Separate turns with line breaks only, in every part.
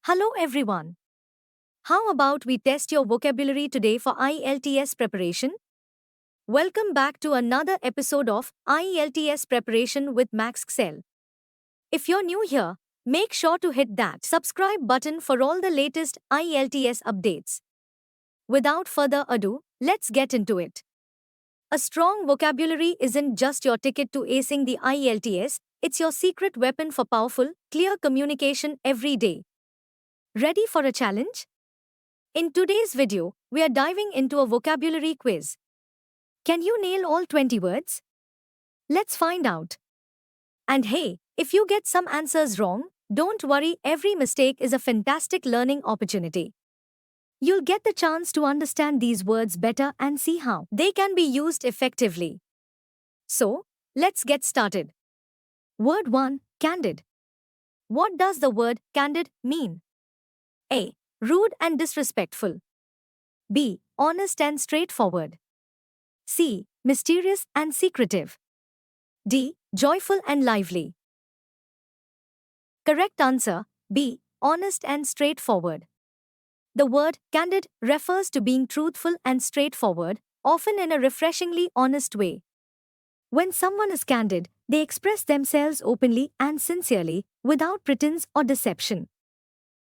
Hello everyone. How about we test your vocabulary today for IELTS preparation? Welcome back to another episode of IELTS preparation with Max Excel. If you're new here, make sure to hit that subscribe button for all the latest IELTS updates. Without further ado, let's get into it. A strong vocabulary isn't just your ticket to acing the IELTS, it's your secret weapon for powerful, clear communication every day. Ready for a challenge? In today's video, we are diving into a vocabulary quiz. Can you nail all 20 words? Let's find out. And hey, if you get some answers wrong, don't worry, every mistake is a fantastic learning opportunity. You'll get the chance to understand these words better and see how they can be used effectively. So, let's get started. Word 1, candid. What does the word candid mean? A. Rude and disrespectful. B. Honest and straightforward. C. Mysterious and secretive. D. Joyful and lively. Correct answer, B. Honest and straightforward. The word candid refers to being truthful and straightforward, often in a refreshingly honest way. When someone is candid, they express themselves openly and sincerely, without pretense or deception.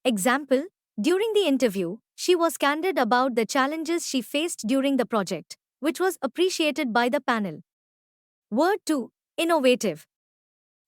Example, during the interview, she was candid about the challenges she faced during the project, which was appreciated by the panel. Word 2, innovative.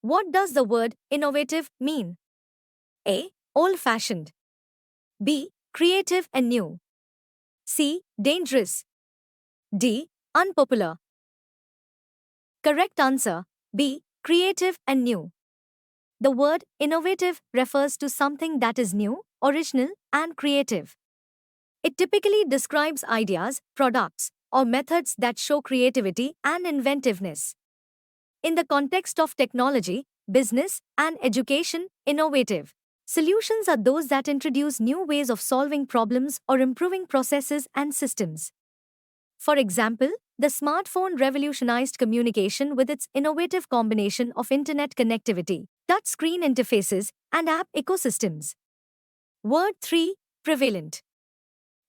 What does the word innovative mean? A. Old-fashioned. B. Creative and new. C. Dangerous. D. Unpopular. Correct answer, B. Creative and new. The word innovative refers to something that is new, original, and creative. It typically describes ideas, products, or methods that show creativity and inventiveness. In the context of technology, business, and education, innovative solutions are those that introduce new ways of solving problems or improving processes and systems. For example, the smartphone revolutionized communication with its innovative combination of internet connectivity, touchscreen interfaces, and app ecosystems. Word 3, prevalent.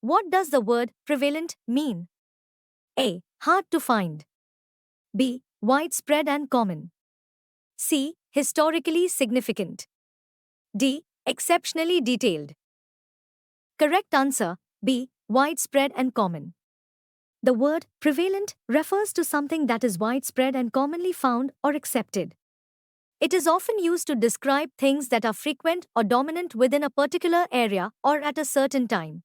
What does the word prevalent mean? A. Hard to find. B. Widespread and common. C. Historically significant. D. Exceptionally detailed. Correct answer, B. Widespread and common. The word prevalent refers to something that is widespread and commonly found or accepted. It is often used to describe things that are frequent or dominant within a particular area or at a certain time.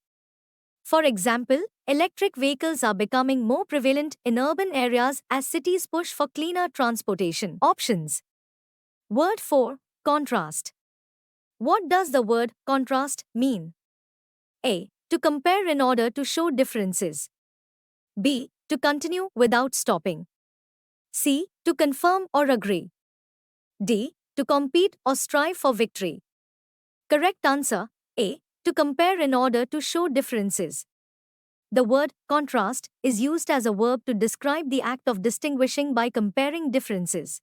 For example, electric vehicles are becoming more prevalent in urban areas as cities push for cleaner transportation options. Word 4, contrast. What does the word contrast mean? A. To compare in order to show differences. B. To continue without stopping. C. To confirm or agree. D. To compete or strive for victory. Correct answer, A. To compare in order to show differences. The word contrast is used as a verb to describe the act of distinguishing by comparing differences.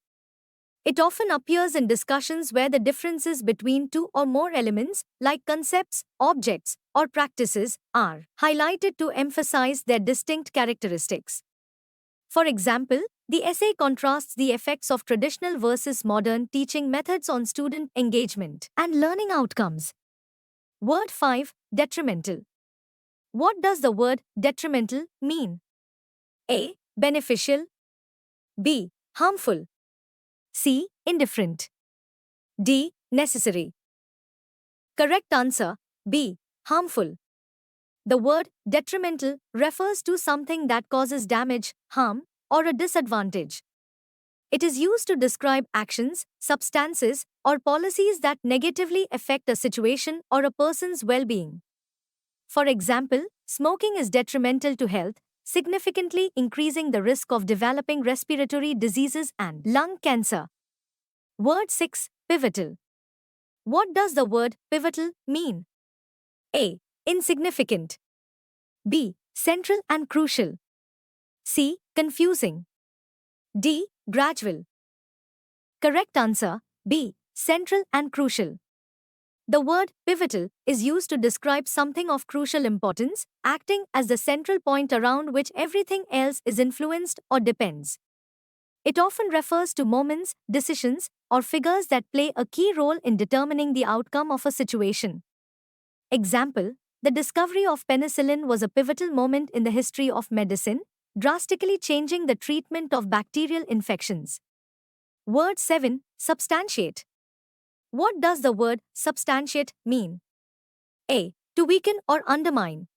It often appears in discussions where the differences between two or more elements, like concepts, objects, or practices, are highlighted to emphasize their distinct characteristics. For example, the essay contrasts the effects of traditional versus modern teaching methods on student engagement and learning outcomes. Word 5, detrimental. What does the word detrimental mean? A. Beneficial. B. Harmful. C. Indifferent. D. Necessary. Correct answer, B. Harmful. The word detrimental refers to something that causes damage, harm, or a disadvantage. It is used to describe actions, substances, or policies that negatively affect a situation or a person's well-being. For example, smoking is detrimental to health, significantly increasing the risk of developing respiratory diseases and lung cancer. Word 6, pivotal. What does the word pivotal mean? A. Insignificant. B. Central and crucial. C. Confusing. D. Gradual. Correct answer, B. Central and crucial. The word pivotal is used to describe something of crucial importance, acting as the central point around which everything else is influenced or depends. It often refers to moments, decisions, or figures that play a key role in determining the outcome of a situation. Example: the discovery of penicillin was a pivotal moment in the history of medicine, drastically changing the treatment of bacterial infections. Word 7. Substantiate. What does the word substantiate mean? A. To weaken or undermine.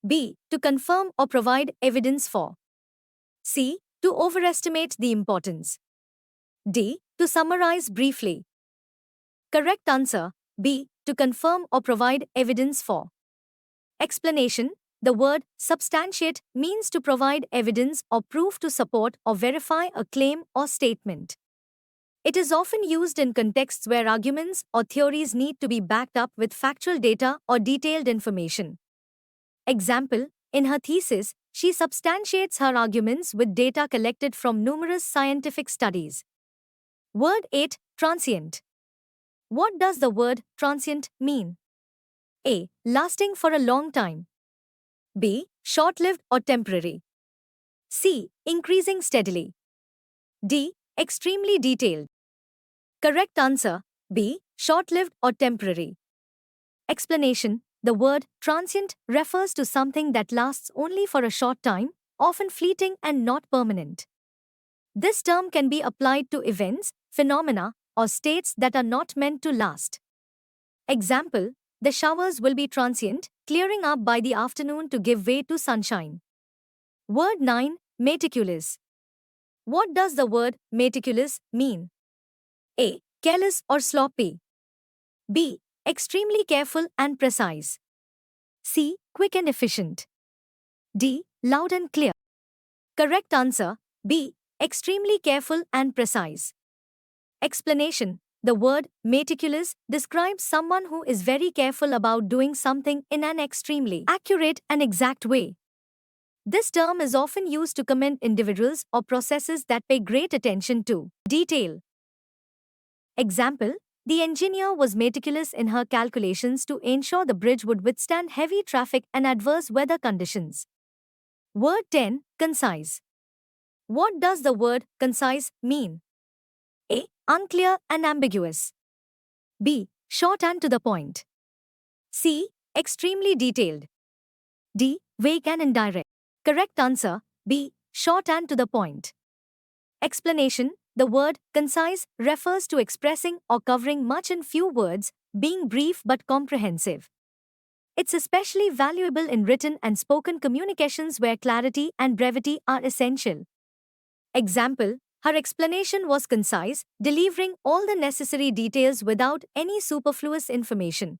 B. To confirm or provide evidence for. C. To overestimate the importance. D. To summarize briefly. Correct answer: B. To confirm or provide evidence for. Explanation: the word substantiate means to provide evidence or proof to support or verify a claim or statement. It is often used in contexts where arguments or theories need to be backed up with factual data or detailed information. Example: in her thesis, she substantiates her arguments with data collected from numerous scientific studies. Word 8. Transient. What does the word transient mean? A. Lasting for a long time. B. Short-lived or temporary. C. Increasing steadily. D. Extremely detailed. Correct answer: B. Short-lived or temporary. Explanation: the word transient refers to something that lasts only for a short time, often fleeting and not permanent. This term can be applied to events, phenomena, or states that are not meant to last. Example: the showers will be transient, clearing up by the afternoon to give way to sunshine. Word 9. Meticulous. What does the word meticulous mean? A. Careless or sloppy. B. Extremely careful and precise. C. Quick and efficient. D. Loud and clear. Correct answer: B. Extremely careful and precise. Explanation: the word meticulous describes someone who is very careful about doing something in an extremely accurate and exact way. This term is often used to commend individuals or processes that pay great attention to detail. Example: the engineer was meticulous in her calculations to ensure the bridge would withstand heavy traffic and adverse weather conditions. Word 10. Concise. What does the word concise mean? A. Unclear and ambiguous. B. Short and to the point. C. Extremely detailed. D. Vague and indirect. Correct answer: B. Short and to the point. Explanation: the word concise refers to expressing or covering much in few words, being brief but comprehensive. It's especially valuable in written and spoken communications where clarity and brevity are essential. Example: her explanation was concise, delivering all the necessary details without any superfluous information.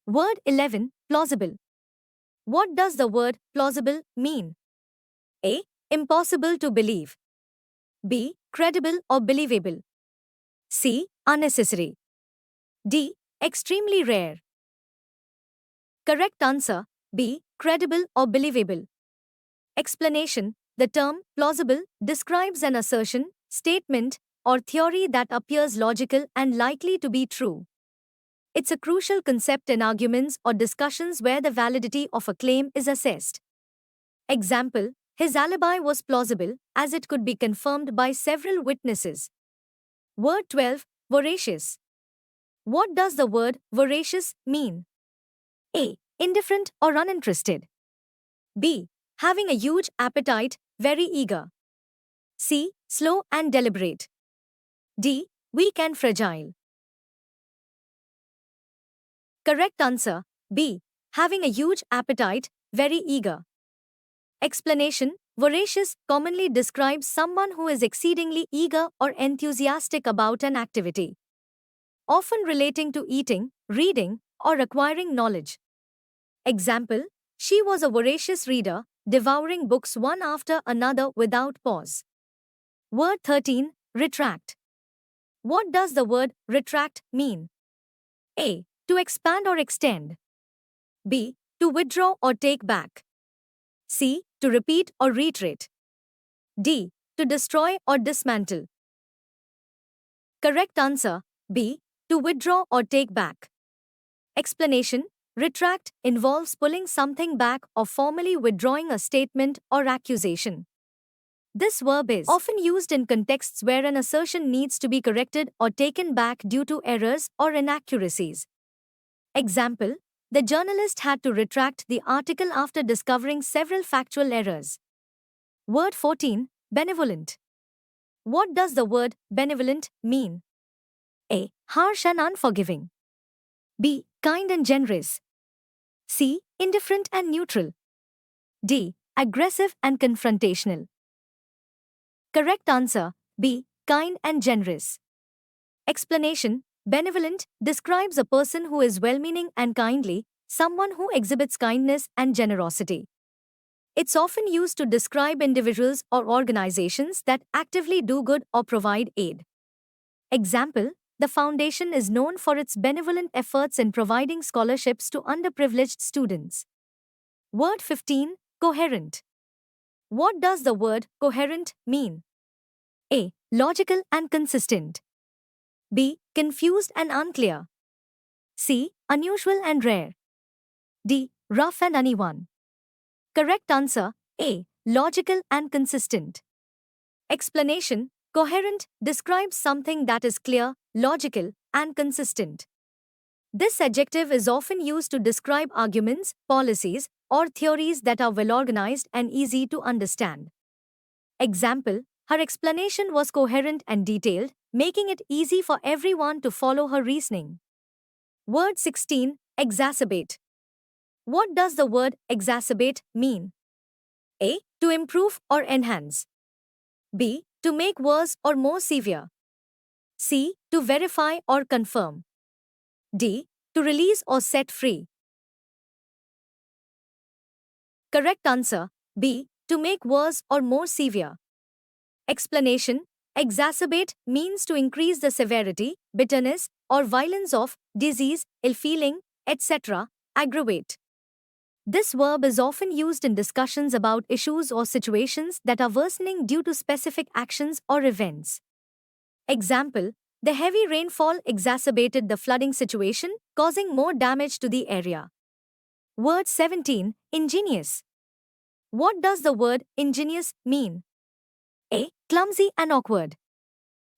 Word 11. Plausible. What does the word plausible mean? A. Impossible to believe. B. Credible or believable. C. Unnecessary. D. Extremely rare. Correct answer: B. Credible or believable. Explanation: the term plausible describes an assertion, statement, or theory that appears logical and likely to be true. It's a crucial concept in arguments or discussions where the validity of a claim is assessed. Example: his alibi was plausible, as it could be confirmed by several witnesses. Word 12. Voracious. What does the word voracious mean? A. Indifferent or uninterested. B. Having a huge appetite, very eager. C. Slow and deliberate. D. Weak and fragile. Correct answer: B. Having a huge appetite, very eager. Explanation: voracious commonly describes someone who is exceedingly eager or enthusiastic about an activity, often relating to eating, reading, or acquiring knowledge. Example: she was a voracious reader, devouring books one after another without pause. Word 13. Retract. What does the word retract mean? A. To expand or extend. B. To withdraw or take back. C. To repeat or reiterate. D. To destroy or dismantle. Correct answer: B. To withdraw or take back. Explanation: retract involves pulling something back or formally withdrawing a statement or accusation. This verb is often used in contexts where an assertion needs to be corrected or taken back due to errors or inaccuracies. Example: the journalist had to retract the article after discovering several factual errors. Word 14. Benevolent. What does the word benevolent mean? A. Harsh and unforgiving. B. Kind and generous. C. Indifferent and neutral. D. Aggressive and confrontational. Correct answer: B. Kind and generous. Explanation: benevolent describes a person who is well-meaning and kindly, someone who exhibits kindness and generosity. It's often used to describe individuals or organizations that actively do good or provide aid. Example: the foundation is known for its benevolent efforts in providing scholarships to underprivileged students. Word 15. Coherent. What does the word coherent mean? A. Logical and consistent. B. Confused and unclear. C. Unusual and rare. D. Rough and uneven. Correct answer: A. Logical and consistent. Explanation: coherent describes something that is clear, logical, and consistent. This adjective is often used to describe arguments, policies, or theories that are well organized and easy to understand. Example: her explanation was coherent and detailed, making it easy for everyone to follow her reasoning. Word 16. Exacerbate. What does the word exacerbate mean? A. To improve or enhance. B. To make worse or more severe. C. To verify or confirm. D. To release or set free. Correct answer: B. To make worse or more severe. Explanation: exacerbate means to increase the severity, bitterness, or violence of disease, ill feeling, etc. Aggravate. This verb is often used in discussions about issues or situations that are worsening due to specific actions or events. Example: the heavy rainfall exacerbated the flooding situation, causing more damage to the area. Word 17. Ingenious. What does the word ingenious mean? A. Clumsy and awkward.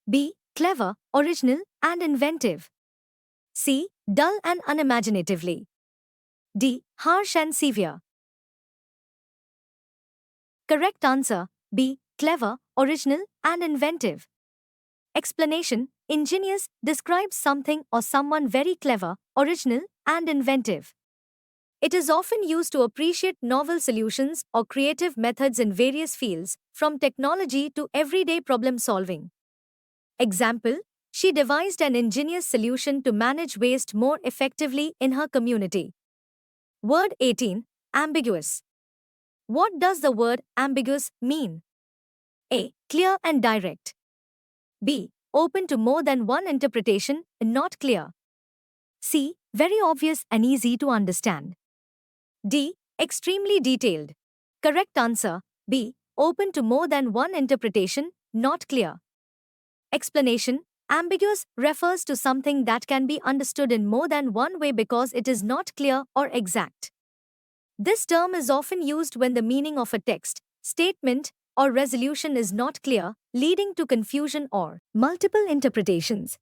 B. Clever, original, and inventive. C. Dull and unimaginatively. D. Harsh and severe. Correct answer: B. Clever, original, and inventive. Explanation: ingenious describes something or someone very clever, original, and inventive. It is often used to appreciate novel solutions or creative methods in various fields, from technology to everyday problem solving. Example: she devised an ingenious solution to manage waste more effectively in her community. Word 18. Ambiguous. What does the word ambiguous mean? A. Clear and direct. B. Open to more than one interpretation, not clear. C. Very obvious and easy to understand. D. Extremely detailed. Correct answer: B. Open to more than one interpretation, not clear. Explanation: ambiguous refers to something that can be understood in more than one way because it is not clear or exact. This term is often used when the meaning of a text, statement, or resolution is not clear, leading to confusion or multiple interpretations.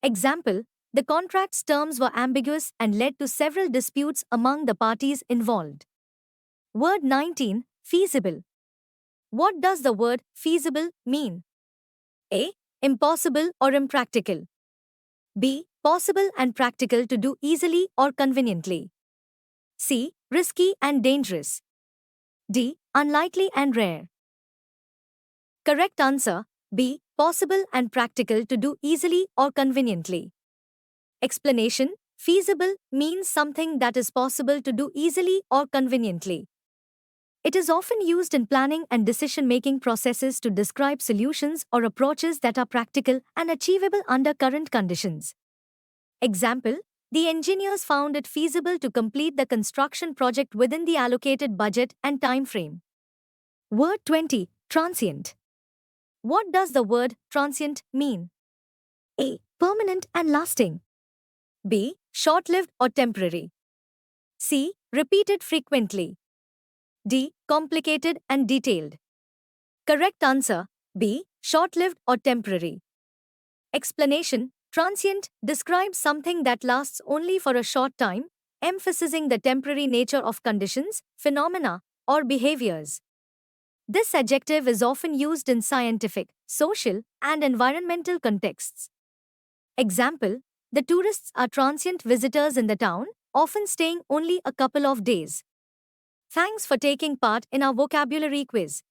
Example: the contract's terms were ambiguous and led to several disputes among the parties involved. Word 19. Feasible. What does the word feasible mean? A. Impossible or impractical. B. Possible and practical to do easily or conveniently. C. Risky and dangerous. D. Unlikely and rare. Correct answer: B. Possible and practical to do easily or conveniently. Explanation: feasible means something that is possible to do easily or conveniently. It is often used in planning and decision-making processes to describe solutions or approaches that are practical and achievable under current conditions. Example: the engineers found it feasible to complete the construction project within the allocated budget and time frame. Word 20. Transient. What does the word transient mean? A. Permanent and lasting. B. short-lived or temporary. C. Repeated frequently. D. Complicated and detailed. Correct answer B. Short-lived or temporary. Explanation: transient describes something that lasts only for a short time, emphasizing the temporary nature of conditions, phenomena, or behaviors. This adjective is often used in scientific, social, and environmental contexts. Example: the tourists are transient visitors in the town, often staying only a couple of days. Thanks for taking part in our vocabulary quiz.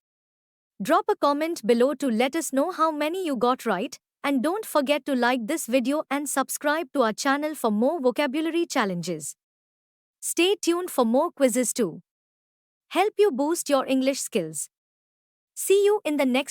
Drop a comment below to let us know how many you got right, and don't forget to like this video and subscribe to our channel for more vocabulary challenges. Stay tuned for more quizzes too. Help you boost your English skills. See you in the next